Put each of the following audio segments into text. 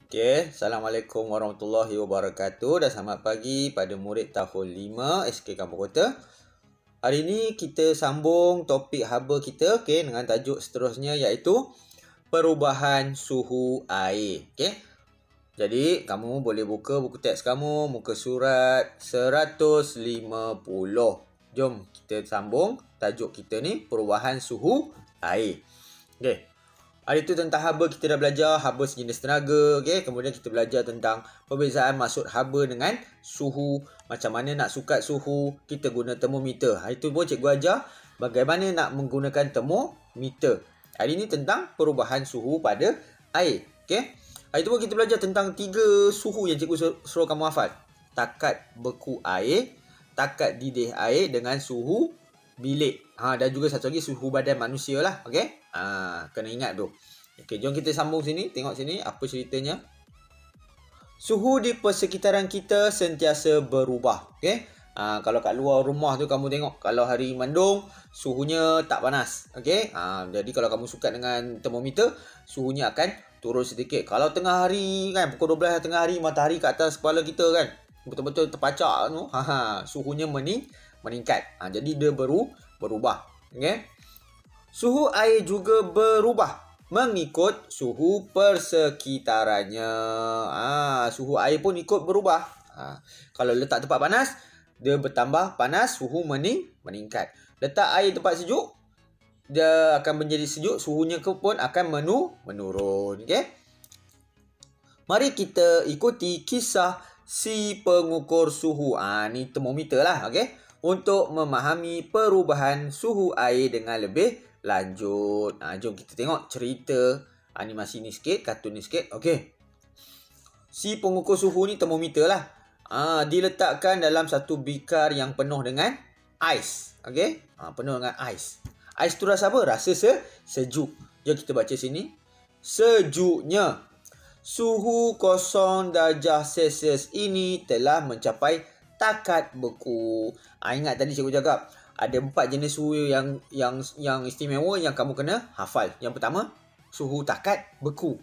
Okey, Assalamualaikum warahmatullahi wabarakatuh dan selamat pagi pada murid tahun 5 SK Kampung Kota. Hari ini kita sambung topik haba kita dengan tajuk seterusnya iaitu perubahan suhu air. Jadi, kamu boleh buka buku teks kamu, muka surat 150. Jom kita sambung tajuk kita ni perubahan suhu air. Hari tu tentang haba kita dah belajar haba sejenis tenaga, Kemudian kita belajar tentang perbezaan maksud haba dengan suhu, macam mana nak sukat suhu, kita guna termometer. Hari tu pun cikgu ajar bagaimana nak menggunakan termometer. Hari ni tentang perubahan suhu pada air, Hari tu pun kita belajar tentang 3 suhu yang cikgu suruh kamu hafal. Takat beku air, takat didih air dengan suhu bilik. Dan juga satu lagi suhu badan manusia lah, kena ingat tu. Jom kita sambung sini, tengok sini apa ceritanya. Suhu di persekitaran kita sentiasa berubah, kalau kat luar rumah tu kamu tengok, kalau hari mendung suhunya tak panas, jadi kalau kamu sukat dengan termometer, suhunya akan turun sedikit. Kalau tengah hari pukul 12 tengah hari, matahari kat atas kepala kita betul-betul terpacak tu, suhunya meningkat. Jadi dia berubah. Suhu air juga berubah mengikut suhu persekitarannya. Suhu air pun ikut berubah. Kalau letak tempat panas, dia bertambah panas, suhu meningkat. Letak air tempat sejuk, dia akan menjadi sejuk, suhunya pun akan menurun. Mari kita ikuti kisah si pengukur suhu. Ni termometer lah, untuk memahami perubahan suhu air dengan lebih lanjut. Jom kita tengok cerita animasi ni sikit, kartun ni sikit. Si pengukur suhu ni termometer lah. Diletakkan dalam satu bikar yang penuh dengan ais. Penuh dengan ais. Ais tu rasa apa? Rasa sejuk. Jom kita baca sini. Sejuknya. Suhu 0 darjah Celsius ini telah mencapai takat beku. Ingat tadi cikgu cakap ada 4 jenis suhu yang istimewa yang kamu kena hafal. Yang pertama, suhu takat beku.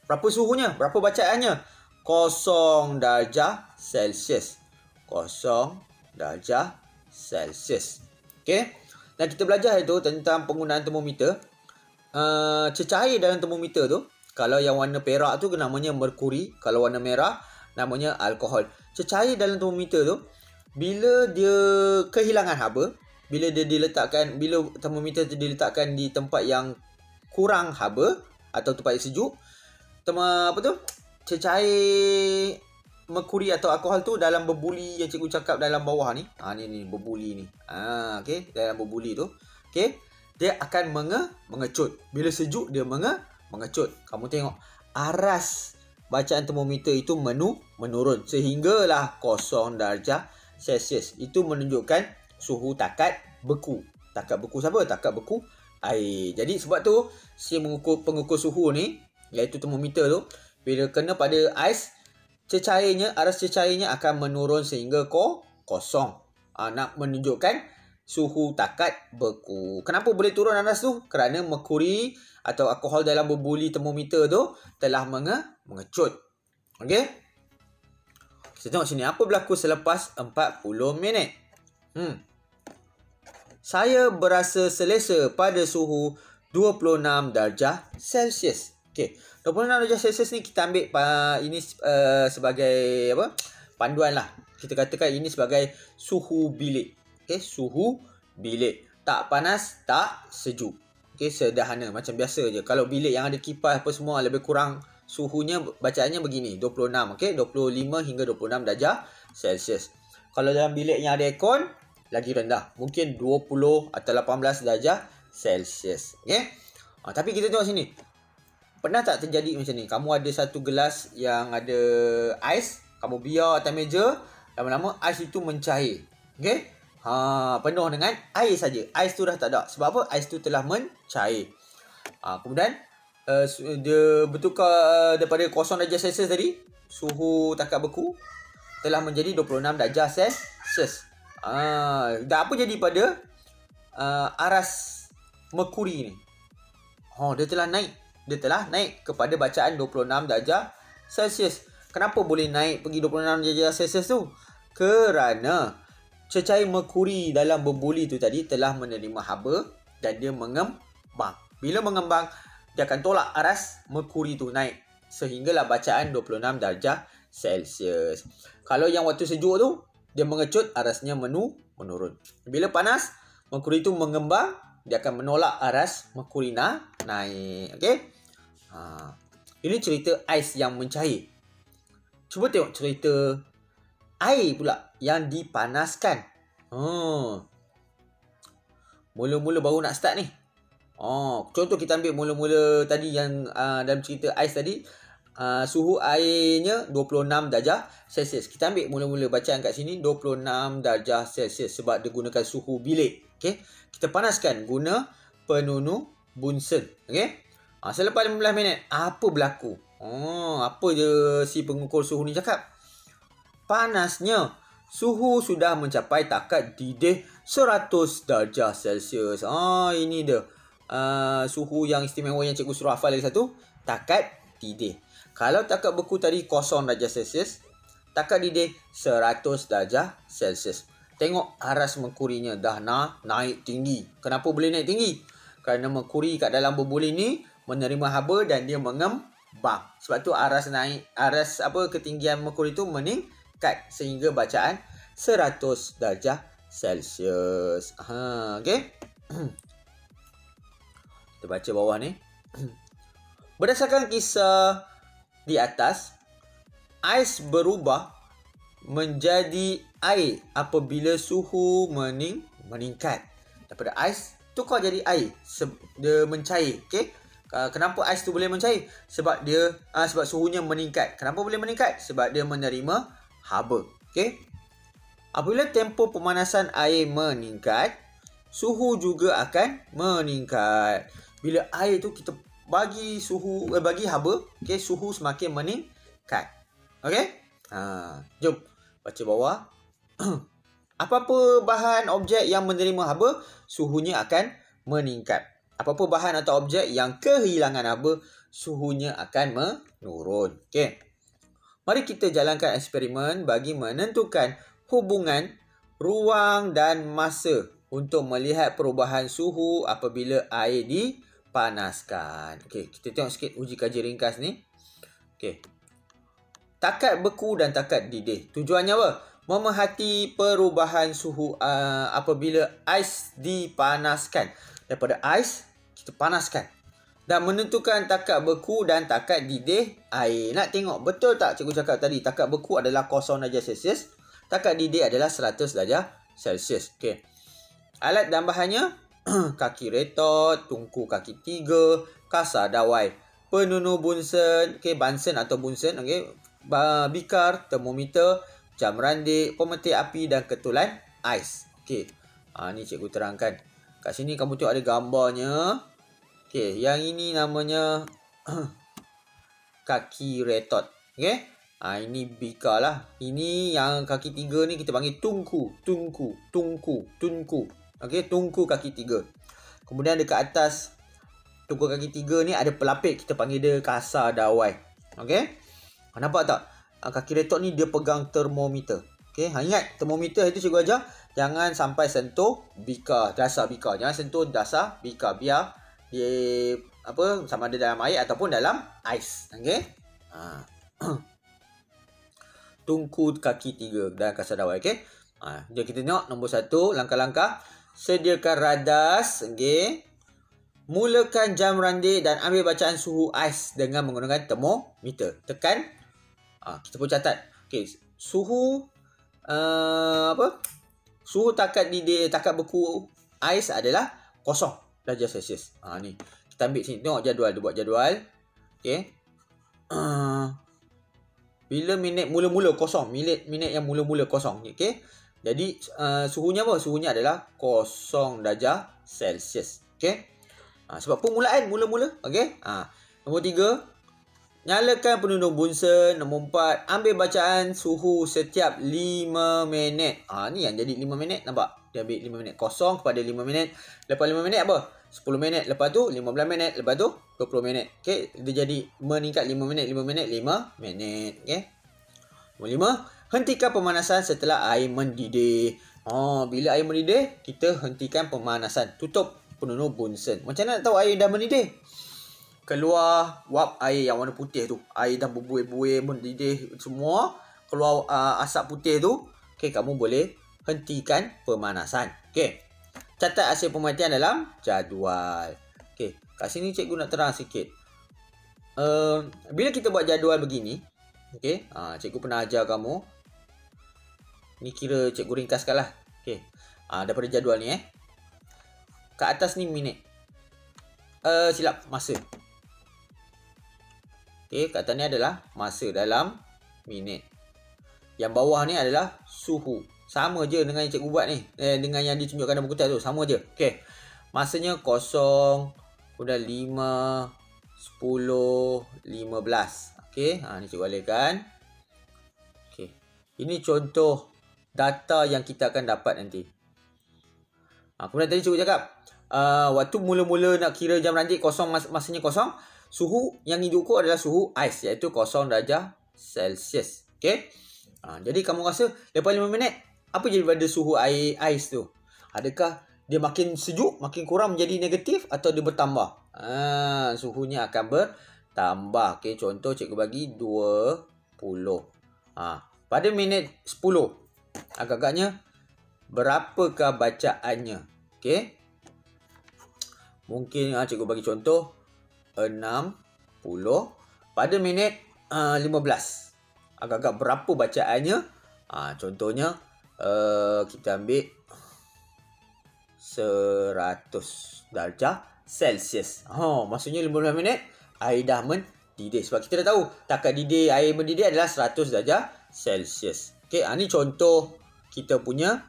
Berapa suhunya? Berapa bacaannya? 0 darjah Celsius. 0 darjah Celsius. Dan kita belajar itu tentang penggunaan termometer. Cecair dalam termometer tu, kalau yang warna perak tu namanya merkuri, kalau warna merah namanya alkohol. Cecair dalam termometer tu, bila dia kehilangan haba, bila termometer tu diletakkan di tempat yang kurang haba atau tempat yang sejuk, cecair merkuri atau alkohol tu dalam berbuli yang cikgu cakap dalam bawah ni. Ni berbuli ni. Dalam berbuli tu, dia akan mengecut. Bila sejuk dia mengecut. Kamu tengok aras bacaan termometer itu menurun sehinggalah 0 darjah Celsius. Itu menunjukkan suhu takat beku. Takat beku siapa? Takat beku air. Jadi sebab tu si pengukur suhu ni, iaitu termometer tu, bila kena pada ais, aras cecairnya akan menurun sehingga kosong. Nak menunjukkan suhu takat beku. Kenapa boleh turun aras tu? Kerana merkuri atau alkohol dalam berbuli termometer tu telah mengecut. Kita tengok sini apa berlaku selepas 40 minit. Saya berasa selesa pada suhu 26 darjah Celsius. 26 darjah Celsius ni kita ambil ini sebagai panduan lah. Kita katakan ini sebagai suhu bilik. Suhu bilik. Tak panas, tak sejuk. Sederhana macam biasa je. Kalau bilik yang ada kipas apa semua, lebih kurang suhunya bacaannya begini, 26, 25 hingga 26 darjah Celsius. Kalau dalam bilik yang ada aircon, lagi rendah, mungkin 20 atau 18 darjah Celsius. Tapi kita tengok sini. Pernah tak terjadi macam ni? Kamu ada satu gelas yang ada ais, kamu biar atas meja, lama-lama ais itu mencair. Penuh dengan air saja. Ais tu dah tak ada. Sebab apa? Ais tu telah mencair. Kemudian dia bertukar daripada 0 darjah Celsius tadi, suhu takat beku telah menjadi 26 darjah Celsius. Dah apa jadi pada aras merkuri ni? Dia telah naik kepada bacaan 26 darjah Celsius. Kenapa boleh naik pergi 26 darjah Celsius tu? Kerana cecair merkuri dalam berbuli tu tadi telah menerima haba dan dia mengembang. Bila mengembang, dia akan tolak aras merkuri tu naik. Sehinggalah bacaan 26 darjah Celsius. Kalau yang waktu sejuk tu, dia mengecut, arasnya menurun. Bila panas, merkuri tu mengembang, dia akan menolak aras merkuri naik. Okey? Ini cerita ais yang mencair. Cuba tengok cerita air pula yang dipanaskan. Mula-mula baru nak start ni. Contoh kita ambil mula-mula tadi yang dalam cerita ais tadi. Suhu airnya 26 darjah Celsius. Kita ambil mula-mula bacaan kat sini 26 darjah Celsius sebab dia gunakan suhu bilik. Okay? Kita panaskan guna penunu Bunsen. Okay? Selepas 15 minit, apa berlaku? Apa je si pengukur suhu ni cakap? Panasnya, suhu sudah mencapai takat didih 100 darjah Celsius. Ini dia. Suhu yang istimewa yang cikgu suruh hafal lagi satu. Takat didih. Kalau takat beku tadi 0 darjah Celsius, takat didih 100 darjah Celsius. Tengok aras merkurinya dah naik tinggi. Kenapa boleh naik tinggi? Kerana merkuri kat dalam berbuli ni menerima haba dan dia mengembang. Sebab tu ketinggian merkuri tu meningkat sehingga bacaan 100 darjah Celsius. Okay? Kita baca bawah ni. Berdasarkan kisah di atas, ais berubah menjadi air apabila suhu meningkat. Daripada ais tukar jadi air. Dia mencair. Okay? Kenapa ais tu boleh mencair? Sebab suhunya meningkat. Kenapa boleh meningkat? Sebab dia menerima haba. Okay? Apabila tempoh pemanasan air meningkat, suhu juga akan meningkat. Bila air tu kita bagi haba, okay, suhu semakin meningkat. Okay? Jom baca bawah. Apa-apa bahan objek yang menerima haba, suhunya akan meningkat. Apa-apa bahan atau objek yang kehilangan haba, suhunya akan menurun. Okay. Mari kita jalankan eksperimen bagi menentukan hubungan ruang dan masa untuk melihat perubahan suhu apabila air dipanaskan. Okay, kita tengok sikit uji kaji ringkas ni. Okay. Takat beku dan takat didih. Tujuannya apa? Memerhati perubahan suhu apabila ais dipanaskan. Daripada ais, kita panaskan. Dan menentukan takat beku dan takat didih air. Nak tengok betul tak cikgu cakap tadi? Takat beku adalah 0 darjah Celsius. Takat didih adalah 100 darjah Celsius. Okay. Alat dan bahannya, kaki retot, tungku kaki 3, kasar dawai, penunu Bunsen, okay, Bunsen atau Bunsen, okay, bikar, termometer, jam randik, pemetik api dan ketulan ais. Okay. Ni cikgu terangkan. Kat sini kamu tengok ada gambarnya. Okay, yang ini namanya kaki retot. Okay. Ini bikar lah. Ini yang kaki 3 ni kita panggil tungku. Okay, tungku kaki 3. Kemudian dekat atas tungku kaki 3 ni ada pelapik. Kita panggil dia kasar dawai. Okay. Nampak tak? Kaki retot ni dia pegang termometer. Okay, ingat termometer itu cikgu ajar. Jangan sampai sentuh bikar, dasar bikar. Jangan sentuh dasar bikar. Biar dia sama ada dalam air ataupun dalam ais. Okay. Tungku kaki 3 dan kasar dawai. Okay. Jadi kita tengok nombor 1. Langkah-langkah. Sediakan radas. Okay. Mulakan jam randik dan ambil bacaan suhu ais dengan menggunakan termometer. Tekan. Kita pun catat. Okay. Suhu suhu takat beku ais adalah 0 darjah Celsius. Ni. Kita ambil sini. Tengok jadual. Dia buat jadual. Okay. Bila minit mula-mula kosong. Minit yang mula-mula kosong. Okay. Jadi, suhunya apa? Suhunya adalah 0 darjah Celsius. Okay. Sebab permulaan mula-mula. Okay. Nombor 3. Nyalakan penunjuk Bunsen. Nombor 4. Ambil bacaan suhu setiap 5 minit. Ni yang jadi 5 minit. Nampak? Dia ambil 5 minit kosong kepada 5 minit. Lepas 5 minit apa? 10 minit, lepas tu 15 minit, lepas tu 20 minit. Okey, dia jadi meningkat 5 minit, 5 minit, 5 minit. Okey. Nombor 5, hentikan pemanasan setelah air mendidih. Bila air mendidih, kita hentikan pemanasan. Tutup penutup Bunsen. Macam mana nak tahu air dah mendidih? Keluar wap air yang warna putih tu. Air dah berbuih-buih, mendidih semua. Keluar asap putih tu. Okey, kamu boleh hentikan pemanasan. Okey. Catat hasil pemerhatian dalam jadual. Okey, kat sini cikgu nak terang sikit. Bila kita buat jadual begini, okey, cikgu pernah ajar kamu. Ni kira cikgu ringkaskan lah. Okey. Daripada jadual ni kat atas ni minit. Silap, masa. Okey, kat atas ni adalah masa dalam minit. Yang bawah ni adalah suhu. Sama je dengan yang cikgu buat ni. Dengan yang ditunjukkan dalam buku tu. Sama je. Okey. Masanya 0, kemudian 5, 10, 15. Okey. Ni cikgu alihkan. Okey. Ini contoh data yang kita akan dapat nanti. Kemudian tadi cikgu cakap, waktu mula-mula nak kira jam ranjit kosong, masanya kosong, suhu yang diukur adalah suhu ais, iaitu 0 darjah Celsius. Okey. Jadi kamu rasa lepas 5 minit, apa jadi pada suhu air ais tu? Adakah dia makin sejuk, makin kurang menjadi negatif atau dia bertambah? Suhunya akan bertambah. Okey, contoh cikgu bagi 20. Pada minit 10, agak-agaknya berapakah bacaannya? Okey. Mungkin cikgu bagi contoh 60. Pada minit 15, agak-agak berapa bacaannya? Contohnya kita ambil 100 darjah Celsius. Maksudnya 15 minit air dah mendidih. Sebab kita dah tahu takat didih air mendidih adalah 100 darjah Celsius. Okey, ni contoh kita punya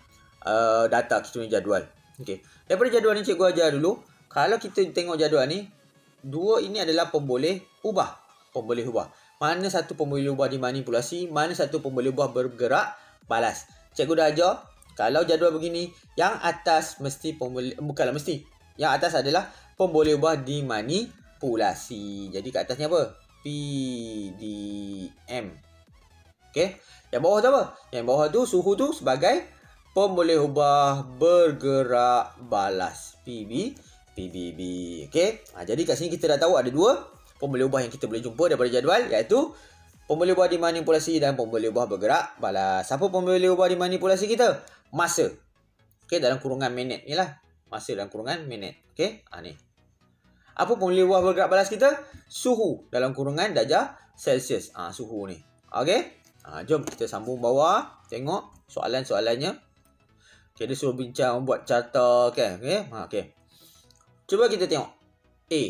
data, kita punya jadual. Okey. Daripada jadual ni cikgu ajar dulu. Kalau kita tengok jadual ni, dua ini adalah pemboleh ubah. Pemboleh ubah. Mana satu pemboleh ubah dimanipulasi, mana satu pemboleh ubah bergerak balas. Cikgu dah ajar, kalau jadual begini, yang atas mesti bukanlah mesti. Yang atas adalah pemboleh ubah dimanipulasi. Jadi kat atasnya apa? PDM. Okey. Yang bawah tu apa? Yang bawah tu suhu tu sebagai pemboleh ubah bergerak balas. PBB. Okey. Jadi kat sini kita dah tahu ada dua pemboleh ubah yang kita boleh jumpa daripada jadual, iaitu pemboleh ubah dimanipulasi dan pemboleh ubah bergerak balas. Apa pemboleh ubah dimanipulasi kita? Masa. Okey, dalam kurungan minit ni lah. Masa dalam kurungan minit. Okey, ni. Apa pemboleh ubah bergerak balas kita? Suhu dalam kurungan darjah Celsius. Suhu ni. Okey. Jom kita sambung bawah. Tengok soalan-soalannya. Okey, dia suruh bincang buat carta. Okey. Cuba kita tengok. A.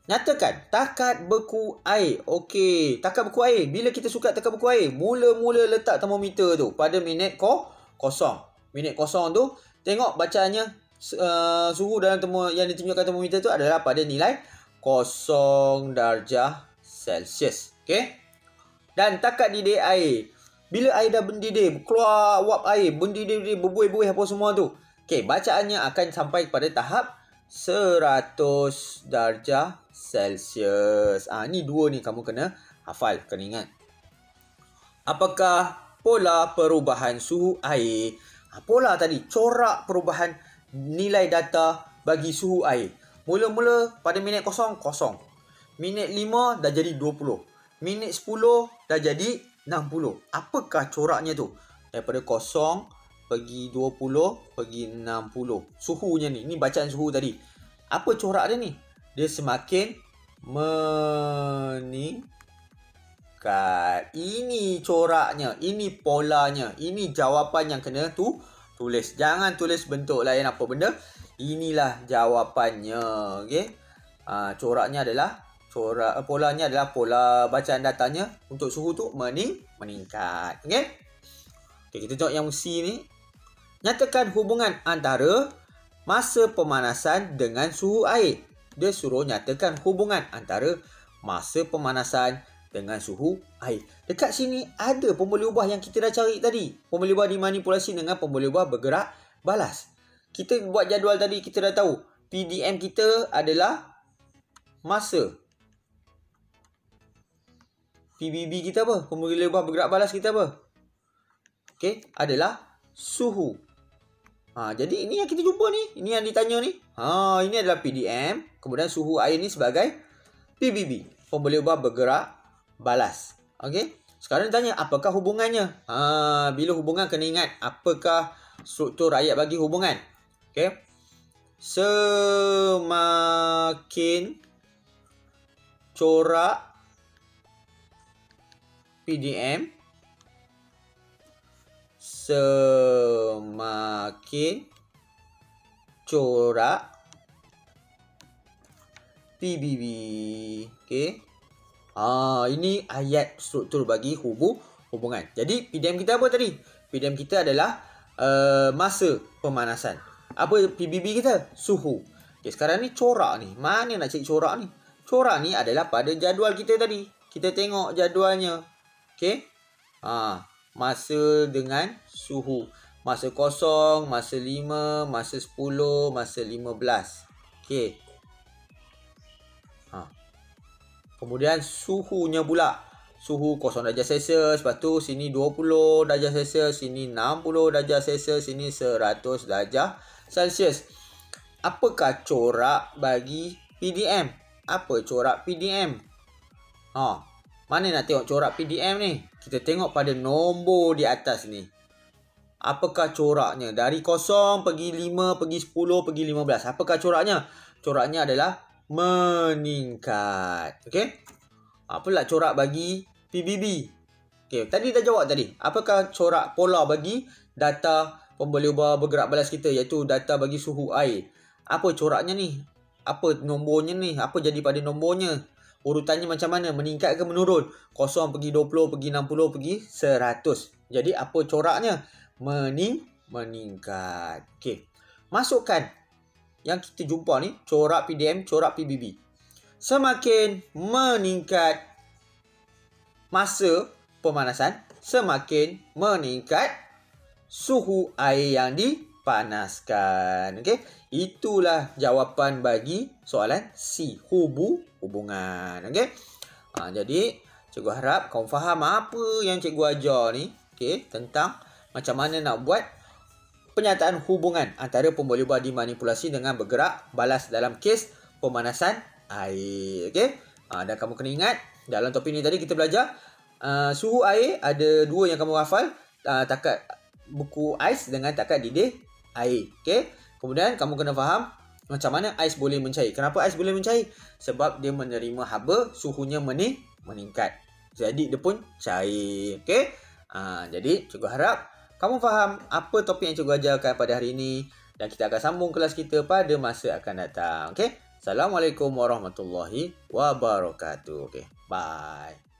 Nyatakan takat beku air. Okey, takat beku air. Bila kita suka takat beku air, mula-mula letak termometer tu pada minit kosong. Minit kosong tu, tengok bacaannya suhu dalam yang ditunjukkan termometer tu adalah pada nilai 0 darjah Celsius. Okey. Dan takat didih air. Bila air dah mendidih, keluar wap air, mendidih, berbuih-buih apa semua tu. Okey, bacaannya akan sampai pada tahap 100 darjah Celsius. Ni dua ni kamu kena hafal, kena ingat. Apakah pola perubahan suhu air? Pola tadi, corak perubahan nilai data bagi suhu air. Mula-mula pada minit kosong. Minit 5 dah jadi 20. Minit 10 dah jadi 60. Apakah coraknya tu? Daripada kosong pergi 20 pergi 60. Suhunya ni bacaan suhu tadi. Apa corak dia ni? Dia semakin meningkat. Ini coraknya, ini polanya, ini jawapan yang kena tulis. Jangan tulis bentuk lain apa benda. Inilah jawapannya. Okey. Coraknya adalah polanya adalah pola bacaan datanya untuk suhu tu meningkat. Okey. Okey, kita tengok yang C ni. Nyatakan hubungan antara masa pemanasan dengan suhu air. Dia suruh nyatakan hubungan antara masa pemanasan dengan suhu air. Dekat sini ada pemboleh ubah yang kita dah cari tadi. Pemboleh ubah dimanipulasi dengan pemboleh ubah bergerak balas. Kita buat jadual tadi, kita dah tahu PDM kita adalah masa. PBB kita apa? Pembuluh lebah bergerak balas kita apa? Okey, adalah suhu. Jadi ini yang kita jumpa ni. Ini yang ditanya ni. Ini adalah PDM. Kemudian suhu air ni sebagai PBB. Pembuluh lebah bergerak balas. Okey. Sekarang ditanya apakah hubungannya? Bila hubungan kena ingat apakah struktur ayat bagi hubungan. Okey. Semakin corak PDM, semakin corak PBB. Okey. Ini ayat struktur bagi hubungan. Jadi PDM kita apa tadi? PDM kita adalah masa pemanasan. Apa PBB kita? Suhu. Okay, sekarang ni corak ni. Mana nak cari corak ni? Corak ni adalah pada jadual kita tadi. Kita tengok jadualnya. Okey. Masa dengan suhu. Masa kosong, masa 5, masa 10, masa 15. Okey. Kemudian suhunya pula. Suhu 0 darjah Celsius. Lepas tu sini 20 darjah Celsius. Sini 60 darjah Celsius. Sini 100 darjah Celsius. Apakah corak bagi PDM? Apa corak PDM? Mana nak tengok corak PDM ni? Kita tengok pada nombor di atas ni. Apakah coraknya? Dari 0 pergi 5 pergi 10 pergi 15. Apakah coraknya? Coraknya adalah meningkat. Okey? Apalah corak bagi PBB? Okey, tadi dah jawab tadi. Apakah corak polar bagi data pembuluh lebah bergerak balas kita, iaitu data bagi suhu air? Apa coraknya ni? Apa nombornya ni? Apa jadi pada nombornya? Urutannya macam mana? Meningkat ke menurun? 0 pergi 20 pergi 60 pergi 100. Jadi apa coraknya? Meningkat. Okey. Masukkan yang kita jumpa ni, corak PDM, corak PBB. Semakin meningkat masa pemanasan, semakin meningkat suhu air yang dipanaskan. Okey, itulah jawapan bagi soalan C, hubungan. Okey. Jadi cikgu harap kau faham apa yang cikgu ajar ni, okey, tentang macam mana nak buat penyataan hubungan antara pembuluh lebah dimanipulasi dengan bergerak balas dalam kes pemanasan air. Okey. Dan kamu kena ingat dalam topik ni tadi kita belajar suhu air ada dua yang kamu hafal, takat buku ais dengan takat didih air. Okey. Kemudian kamu kena faham macam mana ais boleh mencair. Kenapa ais boleh mencair? Sebab dia menerima haba, suhunya meningkat. Jadi dia pun cair. Okey. Jadi cikgu harap kamu faham apa topik yang cikgu ajarkan pada hari ini, dan kita akan sambung kelas kita pada masa akan datang. Okey. Assalamualaikum warahmatullahi wabarakatuh. Okey. Bye.